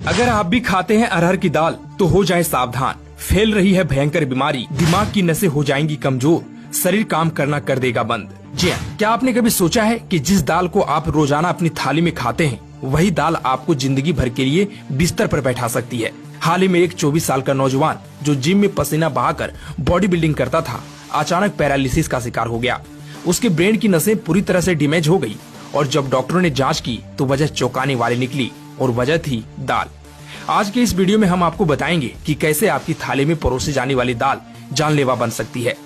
अगर आप भी खाते हैं अरहर की दाल तो हो जाए सावधान। फैल रही है भयंकर बीमारी, दिमाग की नसें हो जाएंगी कमजोर, शरीर काम करना कर देगा बंद। जी हाँ, क्या आपने कभी सोचा है कि जिस दाल को आप रोजाना अपनी थाली में खाते हैं वही दाल आपको जिंदगी भर के लिए बिस्तर पर बैठा सकती है। हाल ही में एक 24 साल का नौजवान जो जिम में पसीना बहाकर बॉडी बिल्डिंग करता था, अचानक पैरालिसिस का शिकार हो गया। उसके ब्रेन की नसें पूरी तरह से डैमेज हो गई और जब डॉक्टरों ने जांच की तो वजह चौंकाने वाली निकली और वजह थी दाल। आज के इस वीडियो में हम आपको बताएंगे कि कैसे आपकी थाली में परोसी जाने वाली दाल जानलेवा बन सकती है।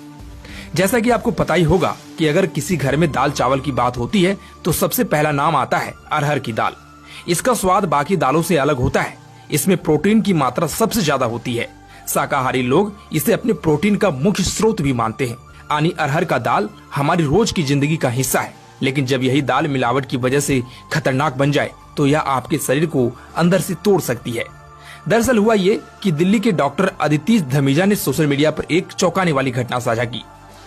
जैसा कि आपको पता ही होगा कि अगर किसी घर में दाल चावल की बात होती है तो सबसे पहला नाम आता है अरहर की दाल। इसका स्वाद बाकी दालों से अलग होता है। इसमें प्रोटीन की मात्रा सबसे ज्यादा होती है। शाकाहारी लोग इसे अपने प्रोटीन का मुख्य स्रोत भी मानते हैं। यानी अरहर का दाल हमारी रोज की जिंदगी का हिस्सा है, लेकिन जब यही दाल मिलावट की वजह से खतरनाक बन जाए तो यह आपके शरीर को अंदर से तोड़ सकती है। दरअसल हुआ ये कि दिल्ली के डॉक्टर अदिति धमीजा ने सोशल मीडिया पर एक चौंकाने वाली घटना साझा की।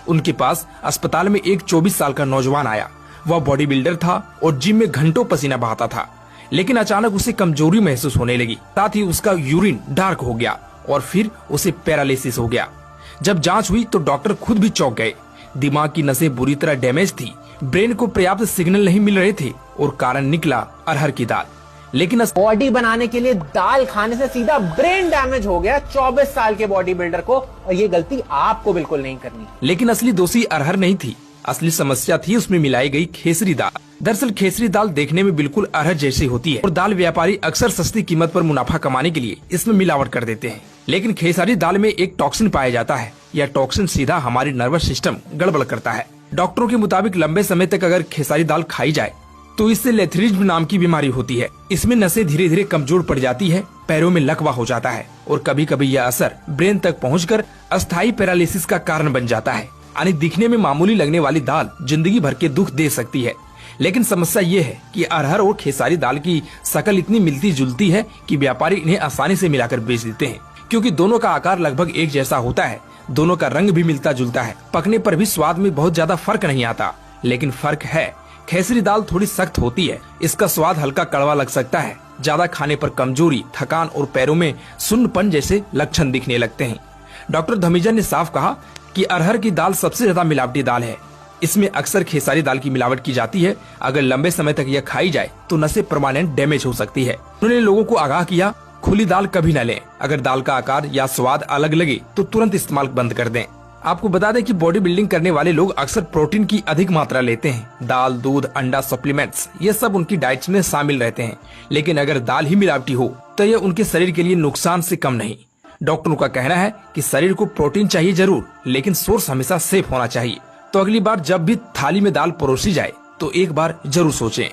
उनके पास अस्पताल में एक 24 साल का नौजवान आया। वह बॉडी बिल्डर था और जिम में घंटों पसीना बहाता था, लेकिन अचानक उसे कमजोरी महसूस होने लगी। साथ ही उसका यूरिन डार्क हो गया और फिर उसे पैरालिसिस हो गया। जब जांच हुई तो डॉक्टर खुद भी चौंक गए। दिमाग की नसें बुरी तरह डैमेज थी, ब्रेन को पर्याप्त सिग्नल नहीं मिल रहे थे और कारण निकला अरहर की दाल। लेकिन बॉडी बनाने के लिए दाल खाने से सीधा ब्रेन डैमेज हो गया 24 साल के बॉडी बिल्डर को, और ये गलती आपको बिल्कुल नहीं करनी। लेकिन असली दोषी अरहर नहीं थी, असली समस्या थी उसमें मिलाई गई खेसरी दाल। दरअसल खेसरी दाल देखने में बिल्कुल अरहर जैसी होती है और दाल व्यापारी अक्सर सस्ती कीमत पर मुनाफा कमाने के लिए इसमें मिलावट कर देते हैं। लेकिन खेसारी दाल में एक टॉक्सिन पाया जाता है। यह टॉक्सिन सीधा हमारी नर्वस सिस्टम गड़बड़ करता है। डॉक्टरों के मुताबिक लंबे समय तक अगर खेसारी दाल खाई जाए तो इससे लेथरिज्म नाम की बीमारी होती है। इसमें नसें धीरे धीरे कमजोर पड़ जाती है, पैरों में लकवा हो जाता है और कभी कभी यह असर ब्रेन तक पहुंचकर अस्थायी पैरालिसिस का कारण बन जाता है। यानी दिखने में मामूली लगने वाली दाल जिंदगी भर के दुख दे सकती है। लेकिन समस्या ये है कि अरहर और खेसारी दाल की शकल इतनी मिलती जुलती है कि व्यापारी इन्हें आसानी से मिलाकर बेच देते हैं। क्योंकि दोनों का आकार लगभग एक जैसा होता है, दोनों का रंग भी मिलता जुलता है, पकने पर भी स्वाद में बहुत ज्यादा फर्क नहीं आता। लेकिन फर्क है, खेसरी दाल थोड़ी सख्त होती है, इसका स्वाद हल्का कड़वा लग सकता है। ज्यादा खाने पर कमजोरी, थकान और पैरों में सुन्नपन जैसे लक्षण दिखने लगते हैं। डॉक्टर धमीजा ने साफ कहा कि अरहर की दाल सबसे ज्यादा मिलावटी दाल है। इसमें अक्सर खेसारी दाल की मिलावट की जाती है। अगर लंबे समय तक यह खाई जाए तो नसें परमानेंट डैमेज हो सकती है। उन्होंने लोगों को आगाह किया, खुली दाल कभी न लें। अगर दाल का आकार या स्वाद अलग लगे तो तुरंत इस्तेमाल बंद कर दें। आपको बता दें कि बॉडी बिल्डिंग करने वाले लोग अक्सर प्रोटीन की अधिक मात्रा लेते हैं। दाल, दूध, अंडा, सप्लीमेंट्स ये सब उनकी डाइट में शामिल रहते हैं। लेकिन अगर दाल ही मिलावटी हो तो यह उनके शरीर के लिए नुकसान से कम नहीं। डॉक्टरों का कहना है कि शरीर को प्रोटीन चाहिए जरूर, लेकिन सोर्स हमेशा सेफ होना चाहिए। तो अगली बार जब भी थाली में दाल परोसी जाए तो एक बार जरूर सोचें।